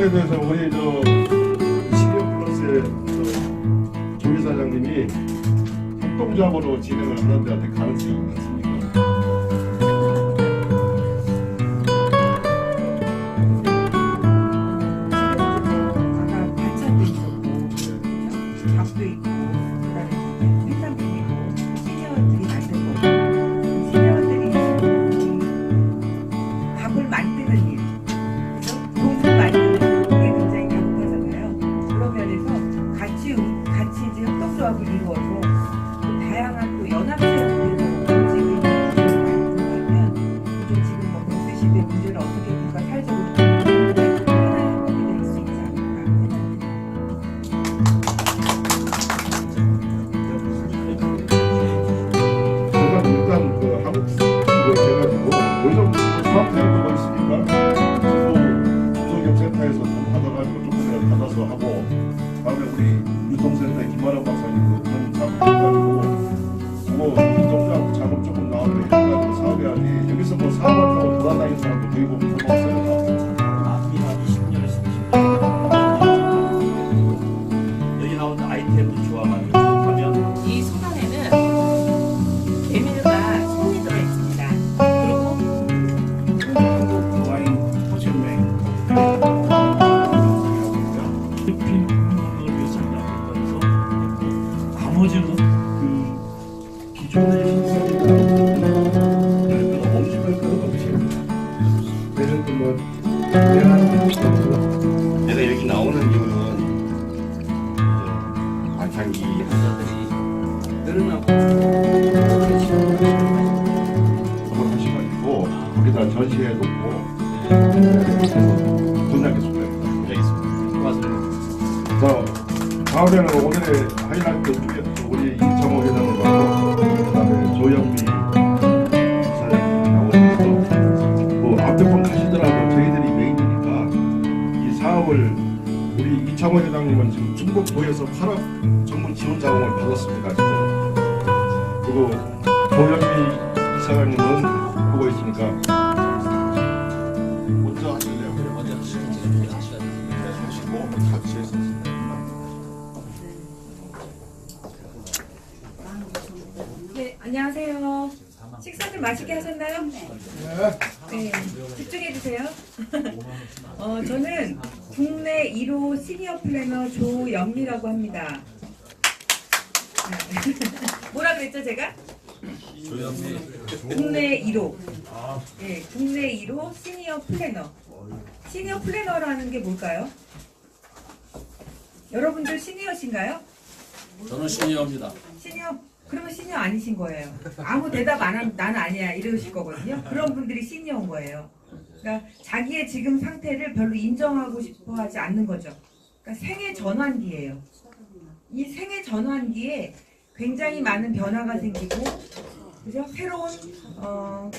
이거에 대해서 우리 시니어 플러스의 조 이사장님이 협동작업으로 진행을 하는 데한테 가능성이 많습니까? 아까 반찬도 있었고, 밥도 있고, 그다음에 회장도 있고, 시니어들이 만든 거고, 시니어들이 밥을 만드는 일, 그래서 돈을 만드는 게 굉장히 다급하잖아요. 그런 면에서 같이 이제 협동조합을 이루어서 또 다양한 또 연합체험들도 움직이는 만들면 요즘 지금 뭐 백세 시대 문제를 어떻게 우리가 사회적으로 하나의 협력이 될 수 있지 않을까 생각합니다. 일단 그 한국 이거 돼가지고 요즘 사업 대학교가 있으니까 중소기업센터에서 돈 받아가지고 조금 받아서 하고, 다음에 우리 유통센터에 김아람 박사님 그돈 작업해가지고 그거 유통작 작업 조금 나오면 해가지고 사업해야지. 여기서 뭐 사업한다고 돌아다니는 사람도 거의 보면 별로 없어요. 앞이 한 20년 있으면 여기 나온 아이템도 좋아가지고 하면 이 손안에는 에밀과 손이 들어있습니다. 그리고 와인 포션뱅 필름을 위해서 그래서 나머지는 그 기존의 신사들이 그래서 엄지발 그런 없이 예를 들면 내가 여기 나오는 이유는 반창기 회사들이 늘어나고 그걸 하셔가지고 거기다 전시해 놓고 돈 낫게 소개합니다. 알겠습니다. 고맙습니다. 자, 다음에는 오늘의 하이라이트 중에 우리 이창호 회장님하고 그다음에 조영미 이사장님 나오셔서 뭐 앞에 번 가시더라도 저희들이 메인이니까 이 사업을 우리 이창호 회장님은 지금 충북도에서 8억 전문 지원 자금을 받았습니다. 지금. 그리고 조영미 이사장님은 보고 있으니까 먼저 하실래요? 먼저 하시고 하시고 같이 해서. 네, 안녕하세요. 식사 좀 맛있게 하셨나요? 네, 집중해 주세요. 저는 국내 1호 시니어 플래너 조영미라고 합니다. 뭐라 그랬죠, 제가? 국내 1호. 네, 국내 1호 시니어 플래너. 시니어 플래너라는 게 뭘까요? 여러분들 시니어신가요? 저는 시니어입니다. 시니어, 그러면 시니어 아니신 거예요. 아무 대답 안 하면 난 아니야 이러실 거거든요. 그런 분들이 시니어인 거예요. 그러니까 자기의 지금 상태를 별로 인정하고 싶어 하지 않는 거죠. 그러니까 생애 전환기예요. 이 생애 전환기에 굉장히 많은 변화가 생기고, 그죠? 새로운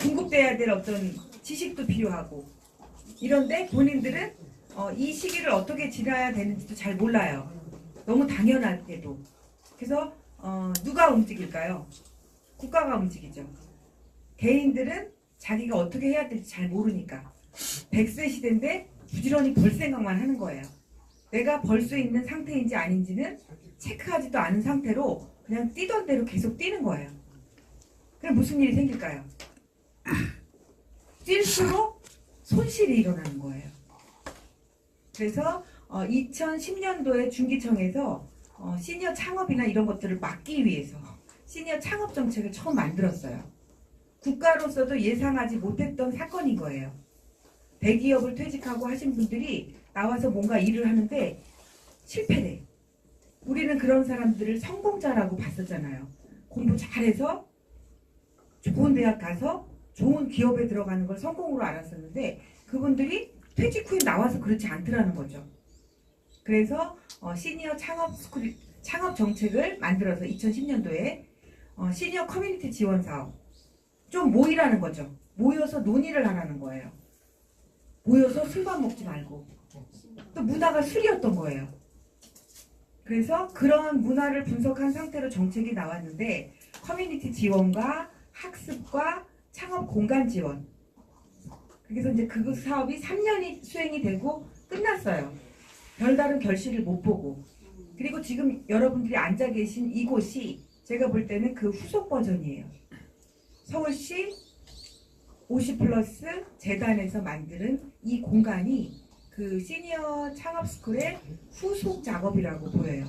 공급돼야 될 어떤 지식도 필요하고, 이런데 본인들은 이 시기를 어떻게 지나야 되는지도 잘 몰라요. 너무 당연하게도. 그래서 누가 움직일까요? 국가가 움직이죠. 개인들은 자기가 어떻게 해야 될지 잘 모르니까 100세 시대인데 부지런히 벌 생각만 하는 거예요. 내가 벌 수 있는 상태인지 아닌지는 체크하지도 않은 상태로 그냥 뛰던 대로 계속 뛰는 거예요. 그럼 무슨 일이 생길까요? 뛸수록 손실이 일어나는 거예요. 그래서 2010년도에 중기청에서 시니어 창업이나 이런 것들을 막기 위해서 시니어 창업 정책을 처음 만들었어요. 국가로서도 예상하지 못했던 사건인 거예요. 대기업을 퇴직하고 하신 분들이 나와서 뭔가 일을 하는데 실패래. 우리는 그런 사람들을 성공자라고 봤었잖아요. 공부 잘해서 좋은 대학 가서 좋은 기업에 들어가는 걸 성공으로 알았었는데 그분들이 퇴직 후에 나와서 그렇지 않더라는 거죠. 그래서 시니어 창업 정책을 만들어서 2010년도에 시니어 커뮤니티 지원 사업 좀 모이라는 거죠. 모여서 논의를 하라는 거예요. 모여서 술만 먹지 말고. 또 문화가 술이었던 거예요. 그래서 그런 문화를 분석한 상태로 정책이 나왔는데 커뮤니티 지원과 학습과 창업 공간 지원. 그래서 이제 그 사업이 3년이 수행이 되고 끝났어요. 별다른 결실을 못 보고. 그리고 지금 여러분들이 앉아 계신 이곳이 제가 볼 때는 그 후속 버전이에요. 서울시 50플러스 재단에서 만드는 이 공간이 그 시니어 창업스쿨의 후속 작업이라고 보여요.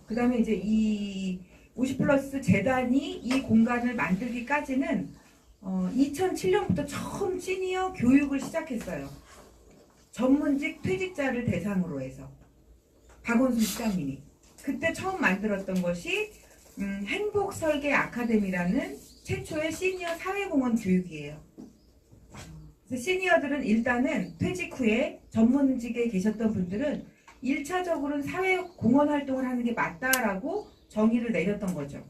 그 다음에 이제 이 50플러스 재단이 이 공간을 만들기까지는 2007년부터 처음 시니어 교육을 시작했어요. 전문직 퇴직자를 대상으로 해서 박원순 시장님이 그때 처음 만들었던 것이 행복설계 아카데미라는 최초의 시니어 사회공헌 교육이에요. 그래서 시니어들은 일단은 퇴직 후에 전문직에 계셨던 분들은 1차적으로는 사회공헌 활동을 하는 게 맞다라고 정의를 내렸던 거죠.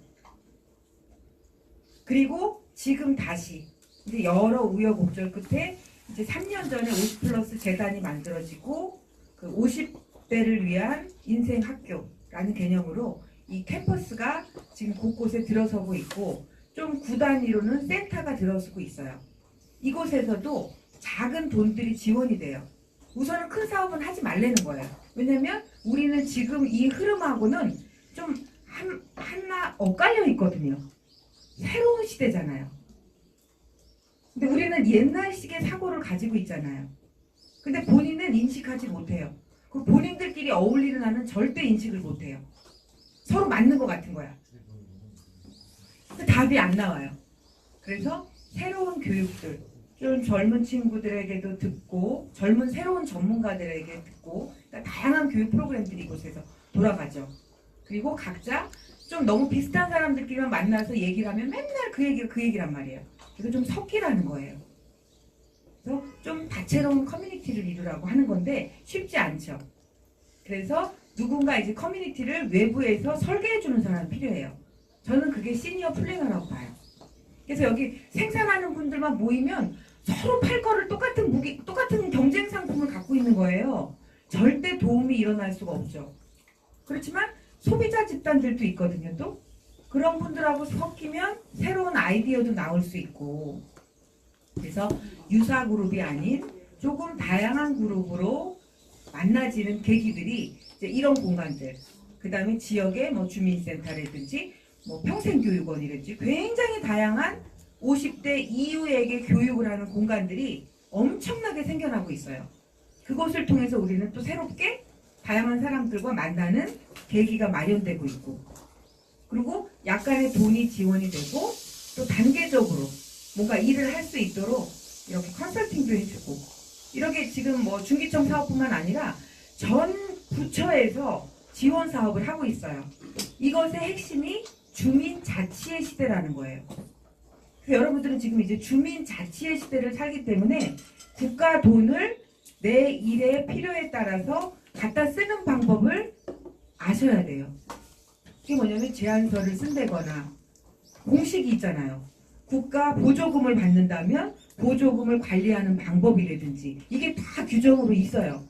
그리고 지금 다시 이제 여러 우여곡절 끝에 이제 3년 전에 50플러스 재단이 만들어지고 그 50대를 위한 인생 학교라는 개념으로 이 캠퍼스가 지금 곳곳에 들어서고 있고 좀 구 단위로는 센터가 들어서고 있어요. 이곳에서도 작은 돈들이 지원이 돼요. 우선은 큰 사업은 하지 말라는 거예요. 왜냐면 우리는 지금 이 흐름하고는 좀 하나 엇갈려 있거든요. 새로운 시대잖아요. 근데 우리는 옛날식의 사고를 가지고 있잖아요. 근데 본인은 인식하지 못해요. 그 본인들끼리 어울리는 한은 절대 인식을 못해요. 서로 맞는 것 같은 거야. 근데 답이 안 나와요. 그래서 새로운 교육들, 좀 젊은 친구들에게도 듣고 젊은 새로운 전문가들에게 듣고 그러니까 다양한 교육 프로그램들이 이곳에서 돌아가죠. 그리고 각자 좀 너무 비슷한 사람들끼리만 만나서 얘기를 하면 맨날 그 얘기란 말이에요. 그래서 좀 섞이라는 거예요. 그래서 좀 다채로운 커뮤니티를 이루라고 하는 건데 쉽지 않죠. 그래서 누군가 이제 커뮤니티를 외부에서 설계해주는 사람이 필요해요. 저는 그게 시니어 플래너라고 봐요. 그래서 여기 생산하는 분들만 모이면 서로 팔 거를 똑같은 경쟁 상품을 갖고 있는 거예요. 절대 도움이 일어날 수가 없죠. 그렇지만 소비자 집단들도 있거든요. 또 그런 분들하고 섞이면 새로운 아이디어도 나올 수 있고 그래서 유사 그룹이 아닌 조금 다양한 그룹으로 만나지는 계기들이 이제 이런 공간들 그 다음에 지역의 뭐 주민센터라든지 뭐 평생교육원이라든지 굉장히 다양한 50대 이후에게 교육을 하는 공간들이 엄청나게 생겨나고 있어요. 그것을 통해서 우리는 또 새롭게 다양한 사람들과 만나는 계기가 마련되고 있고 그리고 약간의 돈이 지원이 되고 또 단계적으로 뭔가 일을 할 수 있도록 이렇게 컨설팅도 해주고 이렇게 지금 뭐 중기청 사업뿐만 아니라 전 부처에서 지원 사업을 하고 있어요. 이것의 핵심이 주민자치의 시대라는 거예요. 그래서 여러분들은 지금 이제 주민자치의 시대를 살기 때문에 국가 돈을 내 일의 필요에 따라서 갖다 쓰는 방법을 아셔야 돼요. 그게 뭐냐면 제안서를 쓴다거나 공식이 있잖아요. 국가 보조금을 받는다면 보조금을 관리하는 방법이라든지 이게 다 규정으로 있어요.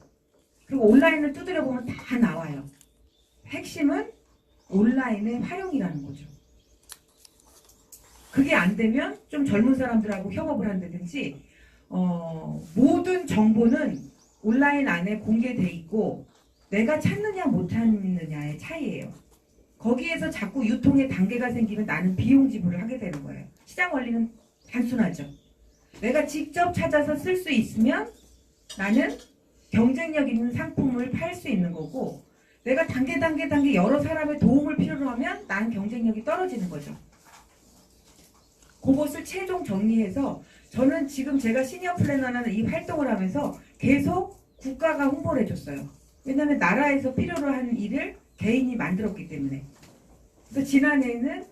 그리고 온라인을 두드려 보면 다 나와요. 핵심은 온라인의 활용이라는 거죠. 그게 안 되면 좀 젊은 사람들하고 협업을 한다든지 모든 정보는 온라인 안에 공개돼 있고 내가 찾느냐 못 찾느냐의 차이예요. 거기에서 자꾸 유통의 단계가 생기면 나는 비용 지불을 하게 되는 거예요. 시장 원리는 단순하죠. 내가 직접 찾아서 쓸 수 있으면 나는 경쟁력 있는 상품을 팔 수 있는 거고 내가 단계 여러 사람의 도움을 필요로 하면 나는 경쟁력이 떨어지는 거죠. 그것을 최종 정리해서 저는 지금 제가 시니어 플래너라는 이 활동을 하면서 계속 국가가 홍보를 해줬어요. 왜냐하면 나라에서 필요로 한 일을 개인이 만들었기 때문에. 그래서 지난해에는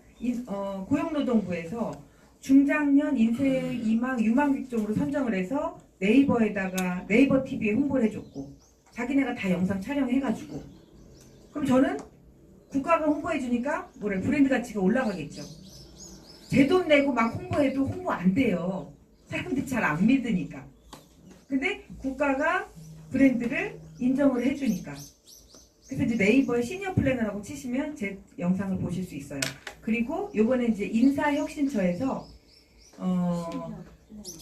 고용노동부에서 중장년 인생 이망 유망직종으로 선정을 해서 네이버에다가 네이버 TV에 홍보를 해줬고 자기네가 다 영상 촬영해가지고 그럼 저는 국가가 홍보해주니까 브랜드 가치가 올라가겠죠. 제 돈 내고 막 홍보해도 홍보 안 돼요. 사람들이 잘 안 믿으니까. 근데 국가가 브랜드를 인정을 해주니까. 그래서 이제 네이버에 시니어 플래너라고 치시면 제 영상을 보실 수 있어요. 그리고 요번에 이제 인사혁신처에서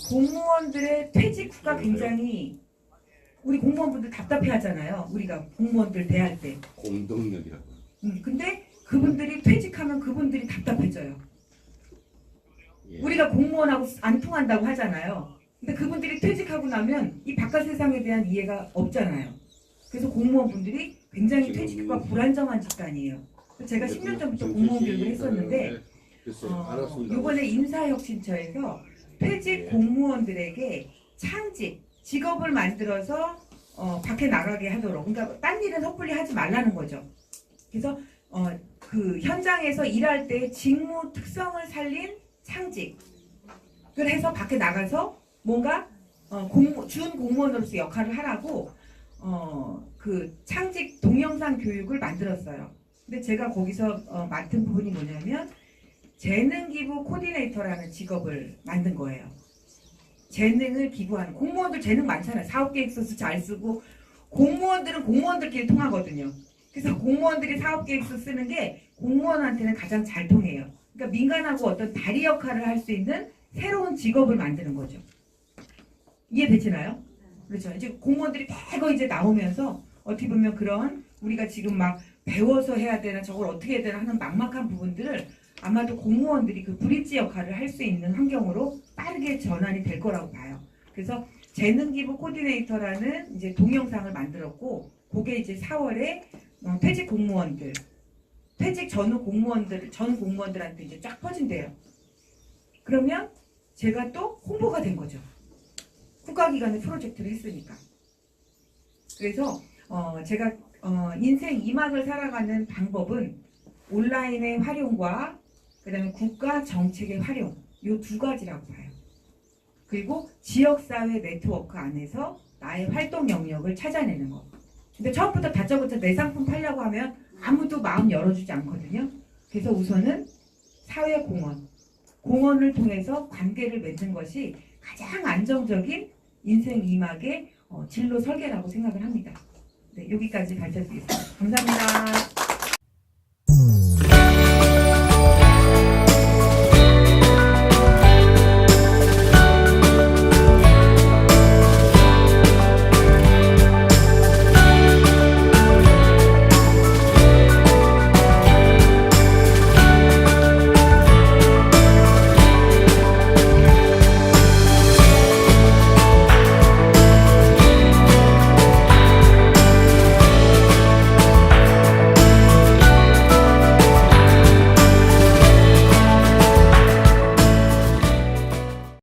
공무원들의 퇴직 후가 굉장히 우리 공무원분들 답답해 하잖아요. 우리가 공무원들 대할 때. 공동력이라고. 근데 그분들이 퇴직하면 그분들이 답답해져요. 예. 우리가 공무원하고 안 통한다고 하잖아요. 근데 그분들이 퇴직하고 나면 이 바깥 세상에 대한 이해가 없잖아요. 그래서 공무원분들이 굉장히 퇴직과 불안정한 집단이에요. 제가 10년 전부터 공무원 교육을 했었는데 이번에 인사혁신처에서 퇴직 공무원들에게 창직, 직업을 만들어서 밖에 나가게 하도록, 그러니까 딴 일은 섣불리 하지 말라는 거죠. 그래서 그 현장에서 일할 때 직무 특성을 살린 창직을 해서 밖에 나가서 뭔가 준 공무원으로서 역할을 하라고 그 창직 동영상 교육을 만들었어요. 근데 제가 거기서 맡은 부분이 뭐냐면 재능기부 코디네이터라는 직업을 만든 거예요. 재능을 기부하는, 공무원들 재능 많잖아요. 사업계획서 잘 쓰고, 공무원들은 공무원들끼리 통하거든요. 그래서 공무원들이 사업계획서 쓰는 게 공무원한테는 가장 잘 통해요. 그러니까 민간하고 어떤 다리 역할을 할 수 있는 새로운 직업을 만드는 거죠. 이해되시나요? 그렇죠. 이제 공무원들이 대거 이제 나오면서 어떻게 보면 그런 우리가 지금 막 배워서 해야 되나 저걸 어떻게 해야 되나 하는 막막한 부분들을 아마도 공무원들이 그 브릿지 역할을 할 수 있는 환경으로 빠르게 전환이 될 거라고 봐요. 그래서 재능기부 코디네이터라는 이제 동영상을 만들었고, 그게 이제 4월에 퇴직 공무원들, 퇴직 전후 공무원들, 전 공무원들한테 이제 쫙 퍼진대요. 그러면 제가 또 홍보가 된 거죠. 국가기관의 프로젝트를 했으니까. 그래서 제가 인생 2막을 살아가는 방법은 온라인의 활용과 그다음에 국가 정책의 활용, 이 두 가지라고 봐요. 그리고 지역사회 네트워크 안에서 나의 활동 영역을 찾아내는 거. 근데 처음부터 다짜고짜 내 상품 팔려고 하면 아무도 마음 열어주지 않거든요. 그래서 우선은 사회공헌, 공헌을 통해서 관계를 맺는 것이 가장 안정적인 인생 2막의 진로 설계라고 생각을 합니다. 네, 여기까지 가르쳐드리겠습니다. 감사합니다.